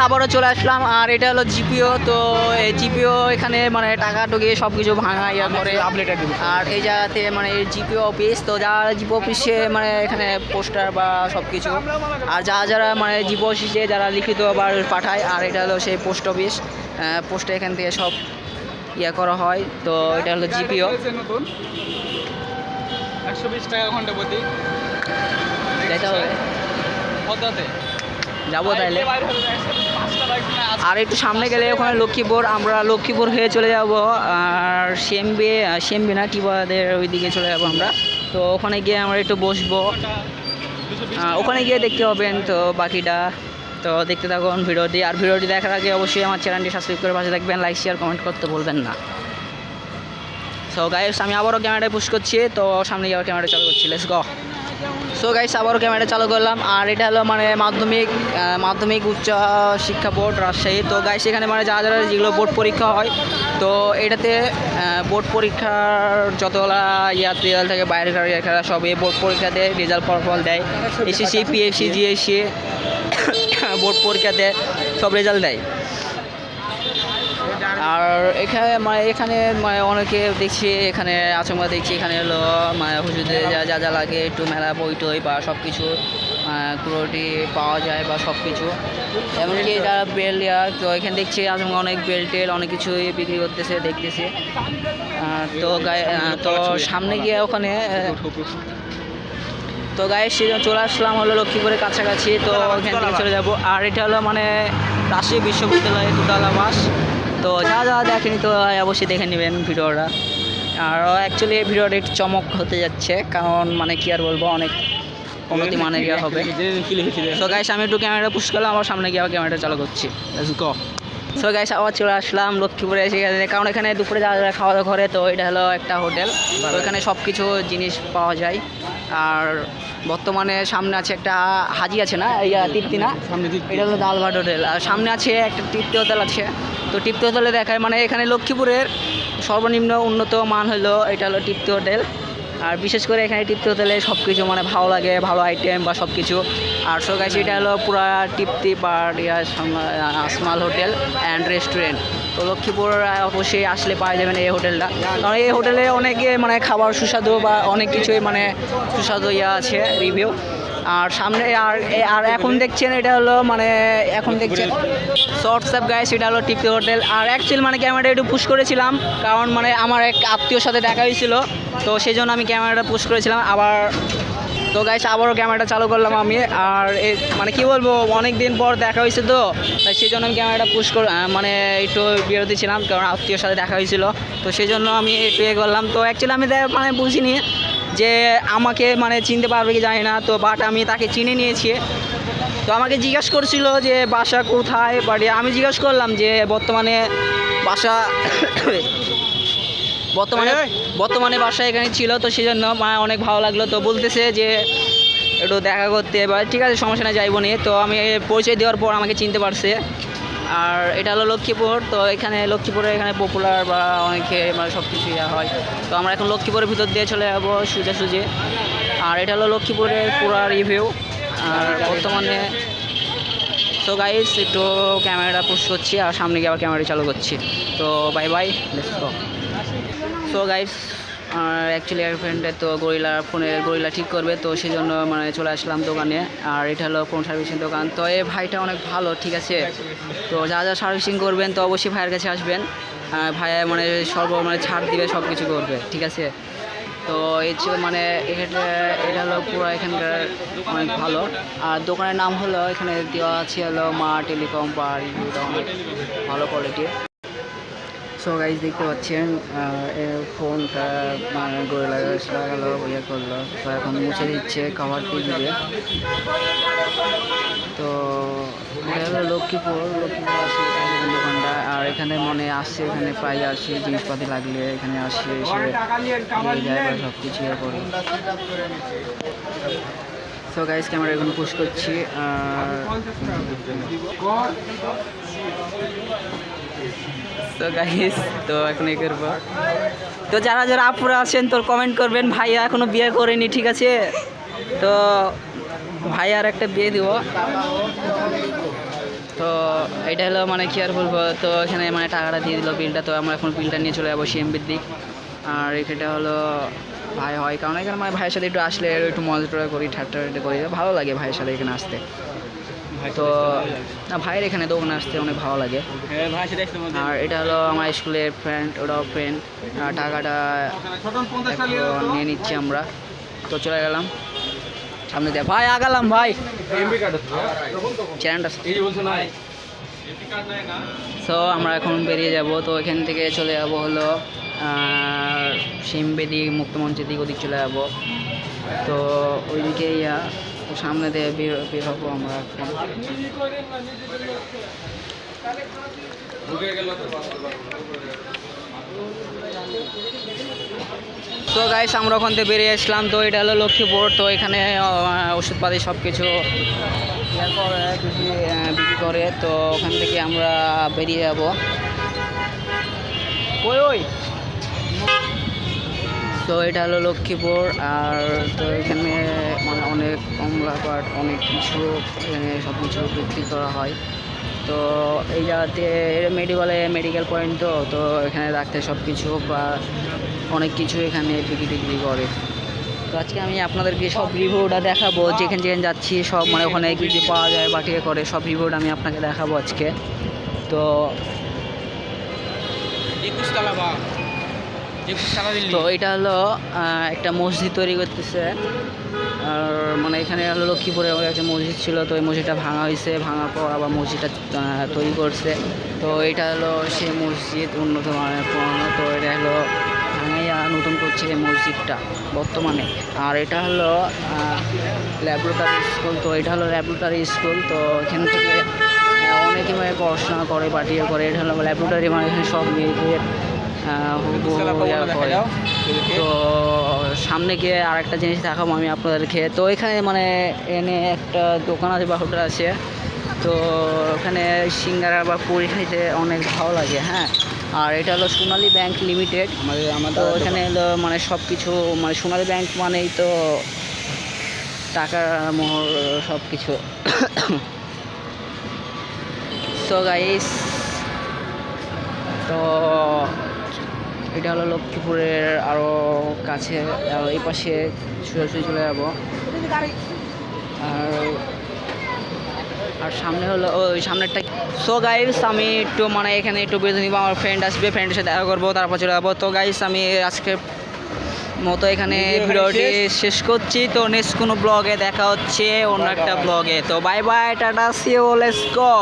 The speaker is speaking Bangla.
আবারও চলে আসলাম আর এটা হলো জিপিও। তো এই জিপিও এখানে মানে টাকা টুকিয়ে সব কিছু ভাঙা ইয়া করে আর এই জায়গাতে মানে জিপিও অফিস। তো যারা জিপি অফিসে মানে এখানে পোস্টার বা সব কিছু আর যারা মানে জিপি অফিসে যারা লিখিত আবার পাঠায়। আর এটা হলো সেই পোস্ট অফিস, পোস্টে এখান থেকে সব ইয়া করা হয়। তো এটা হলো জিপিও। 120 টাকা ঘন্টা প্রতি যেতে হবে, যাবো তাইলে। আর একটু সামনে গেলে ওখানে লক্ষ্মীপুর, আমরা লক্ষ্মীপুর হয়ে চলে যাব আর সেমবি না টিবাদের ওই দিকে চলে যাবো আমরা। তো ওখানে গিয়ে আমরা একটু বসবো, ওখানে গিয়ে দেখতে হবেন তো বাকিটা। তো দেখতে থাকুন ভিডিওটি, আর ভিডিওটি দেখার আগে অবশ্যই আমার চ্যানেলটি সাবস্ক্রাইব করে পাশে থাকবেন, লাইক শেয়ার কমেন্ট করতে বলবেন না। সো গাইস আমি আবারও ক্যামেরাটা পুশ করছি, তো সামনে গিয়ে ক্যামেরাটা চালু করছি, লেটস গো। সো গাইস আবারও ক্যামেরা চালু করলাম আর এটা হলো মানে মাধ্যমিক উচ্চ শিক্ষা বোর্ড রাজশাহী। তো গাইস এখানে মানে যারা যেগুলো বোর্ড পরীক্ষা হয়, তো এটাতে বোর্ড পরীক্ষার যতগুলা রেজাল্ট থাকে বাইরের খেলা সব এই বোর্ড পরীক্ষা দেয়, রেজাল্ট ফলাফল দেয়। এসএসসি পিএসসি জিএসসি বোর্ড পরীক্ষাতে সব রেজাল্ট দেয়। আর এখানে মানে অনেকে দেখছি এখানে আচমকা দেখছি এখানে হলো মানে হুজুরদের যা লাগে একটু মেলা বই টই বা সব কিছু কুড়োটি পাওয়া যায় বা সব কিছু, এমনকি যারা বেল্ট ইয়ার। তো এখানে দেখছি আচমকা অনেক বেল্টের অনেক কিছুই বিক্রি করতেছে দেখতেছি। তো সামনে গিয়ে ওখানে তো গায়ে চলে আসলাম হলো লক্ষ্মীপুরের কাছাকাছি। তো ওখান থেকে চলে যাব। আর এটা হলো মানে রাজশাহী বিশ্ববিদ্যালয়ের দোতলা বাস। তো যা দেখেনি তো অবশ্যই দেখে নেবেন ভিডিওটা। আর অ্যাকচুয়ালি এই ভিডিওটা একটু চমক হতে যাচ্ছে, কারণ মানে কি আর বলবো, অনেক উন্নতি মানের ইয়ে হবে। সো গাইস আমি একটু ক্যামেরাটা পুশ করলাম, আমার সামনে গিয়ে ক্যামেরাটা চালু করছি, লেটস গো। সো গাইস আবার চলে আসলাম লক্ষ্মীপুরে এসে গেছে, কারণ এখানে দুপুরে যারা খাওয়া দাওয়া করে। তো এটা হলো একটা হোটেল, তো এখানে সব কিছু জিনিস পাওয়া যায়। আর বর্তমানে সামনে আছে একটা হাজি আছে না, তৃপ্তি না, এটা হলো দালভাট হোটেল। আর সামনে আছে একটা তৃপ্তি হোটেল আছে। তো তৃপ্তি হোটেলে দেখায় মানে এখানে লক্ষ্মীপুরের সর্বনিম্ন উন্নত মান হলো এটা হলো তৃপ্তি হোটেল। আর বিশেষ করে এখানে তৃপ্তি হোটেলে সব কিছু মানে ভালো লাগে, ভালো আইটেম বা সব কিছু। আর সো গাইস এটা হলো পুরা তৃপ্তি আসমাল হোটেল অ্যান্ড রেস্টুরেন্ট। তো লক্ষ্মীপুর অবশ্যই আসলে পাওয়া যাবেন এই হোটেলটা, কারণ এই হোটেলে অনেকে মানে খাবার সুস্বাদু বা অনেক কিছুই মানে সুস্বাদু আছে রিভিউ। আর সামনে আর এখন দেখছেন এটা হলো মানে এখন দেখছেন হোয়াটসঅ্যাপ গাইস, এটা হলো তৃপ্তি হোটেল। আর অ্যাকচুয়ালি মানে ক্যামেরাটা একটু পুশ করেছিলাম, কারণ মানে আমার এক আত্মীয়র সাথে দেখা হয়েছিল, তো সেই জন্য আমি ক্যামেরাটা পুশ করেছিলাম আবার। তো গাইস আবারও ক্যামেরাটা চালু করলাম আমি। আর মানে কি বলবো, অনেক দিন পর দেখা হয়েছে, তো সেই জন্য আমি ক্যামেরাটা পুশ মানে একটু বিরতি ছিলাম, কারণ আত্মীয়র সাথে দেখা হয়েছিল। তো সেই জন্য আমি একটু করলাম। তো অ্যাকচুয়ালি আমি মানে বুঝিনি যে আমাকে মানে চিনতে পারবে কি জানি না, তো বাট আমি তাকে চিনে নিয়েছি। তো আমাকে জিজ্ঞাসা করছিল যে বাসা কোথায়, বাট আমি জিজ্ঞাসা করলাম যে বর্তমানে বাসা এখানে ছিল। তো সেই জন্য অনেক ভালো লাগলো। তো বলতেছে যে একটু দেখা করতে, বা ঠিক আছে সমস্যা না যাইব নি। তো আমি পরিচয় দেওয়ার পর আমাকে চিনতে পারছে। আর এটা হলো লক্ষ্মীপুর। তো লক্ষ্মীপুরে এখানে পপুলার বা অনেকে মানে সব কিছু ইয়া হয়। তো আমরা এখন লক্ষ্মীপুরের ভিতর দিয়ে চলে যাবো সুজে। আর এটা হলো লক্ষ্মীপুরের পুরা রিভিউ। আর বর্তমানে তো গাইস একটু ক্যামেরাটা পুশ করছি আর সামনে গিয়ে আবার ক্যামেরা চালু করছি। তো bye let's go. So guys actually এক ফ্রেন্ডের তো ফোনের গরিলা ঠিক করবে, তো সেই জন্য মানে চলে আসলাম দোকানে। আর এটা হলো ফোন সার্ভিসিং দোকান। তো এই ভাইটা অনেক ভালো, ঠিক আছে। তো যা সার্ভিসিং করবেন তো অবশ্যই ভাইয়ের কাছে আসবেন, ভাইয়া মানে মানে ছাড় দিবে, সব কিছু করবে, ঠিক আছে। তো এই ছিল মানে এটা হলো পুরো এখানকার অনেক ভালো। আর দোকানের নাম হলো এখানে দেওয়া আছে হলো মা টেলিকম, বা রিভিউটা অনেক ভালো কোয়ালিটির। সো গাইজ দেখতে পাচ্ছেন ফোনটা গরিলা লাগালো ইয়ে করলো, তো এখন মুছে দিচ্ছে কভার দিয়ে। তো এটা হলো লক্ষ্মীপুর আসে দোকানটা। আর এখানে মনে আসছে, এখানে প্রায় আসে জিনিসপাতি লাগলে এখানে আসে, এসে যায় সব কিছু ইয়ে করে। সো গাইজ ক্যামেরা এখন পুশ করছি। তো গাইস তো এখন এই করবো। তো যারা আপুরা আছেন তো কমেন্ট করবেন, ভাইয়া এখনো বিয়ে করেনি, ঠিক আছে। তো ভাইয়ার একটা বিয়ে দিব। তো এটা হলো মানে কি আর বলবো, তো এখানে মানে টাকাটা দিয়ে দিল বিলটা, তো আমরা এখন বিলটা নিয়ে চলে যাবো সিএমবির দিক। আর এখানটা হলো ভাই হয়, কারণ এখানে মানে ভাইয়ের সাথে একটু আসলে একটু মজা টজা করি, ঠাট্টা করি, ভালো লাগে ভাইয়ের সাথে এখানে আসতে। তো না, ভাইয়ের এখানে দোকানে আসতে অনেক ভালো লাগে। আর এটা হলো আমার স্কুলের ফ্রেন্ড, ওরাও ফ্রেন্ড। টাকাটা এখন নিয়ে নিচ্ছি আমরা, তো চলে গেলাম সামনে দিয়ে। ভাই আগালাম ভাই, চ্যানেলটা। তো আমরা এখন বেরিয়ে যাব, তো এখান থেকে চলে যাব হলো সিমবেদি মুক্তমঞ্চের দিক, ওদিক চলে যাব। তো ওইদিকে সামনে দিয়ে বের হবো আমরা এখন। তো গাইস আমরা ওখান থেকে বেরিয়ে আসলাম। তো এটা হলো লক্ষ্মীপুর, তো এখানে ওষুধপাতি সব কিছু বিক্রি করে। তো ওখান থেকে আমরা বেরিয়ে যাব। ওই তো এটা হলো লক্ষ্মীপুর। আর তো এখানে মানে অনেক কমলা পাট, অনেক কিছু এখানে সব কিছু বিক্রি করা হয়। তো এই জায়গাতে মেডিকেল পয়েন্ট, তো এখানে ডাক্তার সব কিছু বা অনেক কিছু এখানে বিক্রি করে। তো আজকে আমি আপনাদেরকে সব রিভিউটা দেখাবো, যেখানে যেখানে যাচ্ছি সব মানে ওখানে কী কী পাওয়া যায় বা টিকে করে, সব রিভিউটা আমি আপনাকে দেখাবো আজকে। তো তো এটা হলো একটা মসজিদ তৈরি করতেছে। আর মানে এখানে হলো লক্ষ্মীপুরে একটা মসজিদ ছিল, তো এই মসজিদটা ভাঙা হয়েছে, ভাঙার পর আবার মসজিদটা তৈরি করছে। তো এটা হলো সেই মসজিদ, উন্নত মানের পুরানো। তো এটা হলো ভাঙাইয়া নতুন করছে এই মসজিদটা বর্তমানে। আর এটা হলো ল্যাবরেটরি স্কুল। তো এটা হলো ল্যাবরেটরি স্কুল। তো এখান থেকে অনেকে মানে পড়াশোনা করে, পাঠিয়ে করে। এটা হলো ল্যাবরেটরি, মানে এখানে সব মেয়েদের করে। তো সামনে গিয়ে আরেকটা জিনিস দেখাবো আমি আপনাদেরকে। তো এখানে মানে এনে একটা দোকান আছে বা হোটেল আছে, তো ওখানে সিঙ্গারা বা পুরি খাইতে অনেক ভালো লাগে। হ্যাঁ, আর এটা হলো সোনালী ব্যাংক লিমিটেড। তো এখানে হলো মানে সব কিছু, মানে সোনালী ব্যাংক মানেই তো টাকার মোহর সব কিছু। সো গাইস, তো এটা হলো লক্ষ্মীপুরের আরও কাছে, এই পাশে সোজাসুজি চলে যাবো। আর সামনে হলো ওই সামনেরটা। সো গাইস, আমি একটু মানে এখানে একটু বেঁধে নিবো, আমার ফ্রেন্ড আসবে, ফ্রেন্ডের সাথে দেখা করবো, তারপর চলে যাবো। তো গাইস, আমি আজকে মতো এখানে ভিডিওটি শেষ করছি। তো নেক্সট কোনো ব্লগে দেখা হচ্ছে, অন্য একটা ব্লগে। তো bye bye, tata, see you, let's go.